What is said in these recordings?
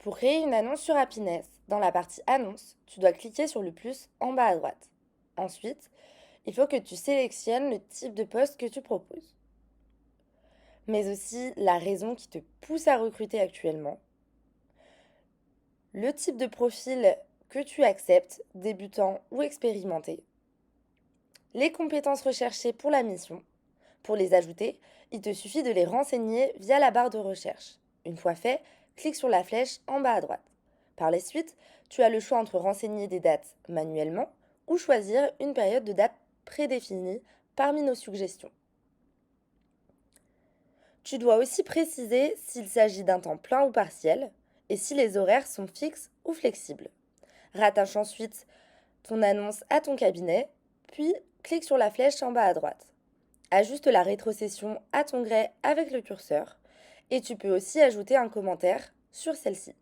Pour créer une annonce sur Happiness, dans la partie Annonce, tu dois cliquer sur le plus en bas à droite. Ensuite, il faut que tu sélectionnes le type de poste que tu proposes, mais aussi la raison qui te pousse à recruter actuellement, le type de profil que tu acceptes, débutant ou expérimenté, les compétences recherchées pour la mission. Pour les ajouter, il te suffit de les renseigner via la barre de recherche. Une fois fait, clique sur la flèche en bas à droite. Par la suite, tu as le choix entre renseigner des dates manuellement ou choisir une période de date prédéfinie parmi nos suggestions. Tu dois aussi préciser s'il s'agit d'un temps plein ou partiel et si les horaires sont fixes ou flexibles. Rattache ensuite ton annonce à ton cabinet, puis clique sur la flèche en bas à droite. Ajuste la rétrocession à ton gré avec le curseur et tu peux aussi ajouter un commentaire sur celle-ci.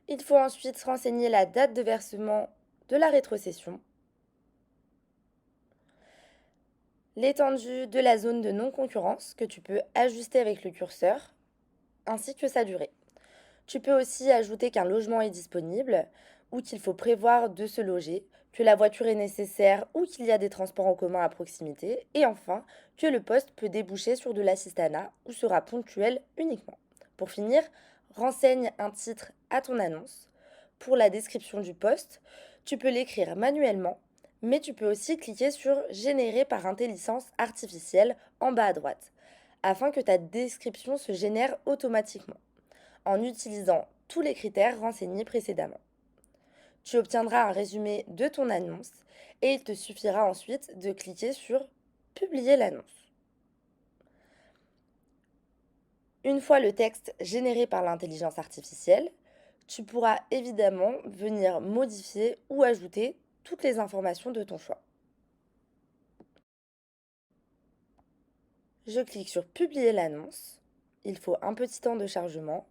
Il faut ensuite renseigner la date de versement de la rétrocession, l'étendue de la zone de non-concurrence que tu peux ajuster avec le curseur, ainsi que sa durée. Tu peux aussi ajouter qu'un logement est disponible ou qu'il faut prévoir de se loger, que la voiture est nécessaire ou qu'il y a des transports en commun à proximité, et enfin que le poste peut déboucher sur de l'assistanat ou sera ponctuel uniquement. Pour finir, renseigne un titre à ton annonce. Pour la description du poste, tu peux l'écrire manuellement, mais tu peux aussi cliquer sur Générer par intelligence artificielle en bas à droite, afin que ta description se génère automatiquement en utilisant tous les critères renseignés précédemment. Tu obtiendras un résumé de ton annonce et il te suffira ensuite de cliquer sur Publier l'annonce. Une fois le texte généré par l'intelligence artificielle, tu pourras évidemment venir modifier ou ajouter toutes les informations de ton choix. Je clique sur Publier l'annonce. Il faut un petit temps de chargement.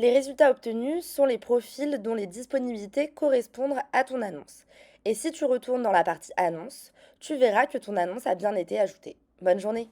Les résultats obtenus sont les profils dont les disponibilités correspondent à ton annonce. Et si tu retournes dans la partie Annonce, tu verras que ton annonce a bien été ajoutée. Bonne journée!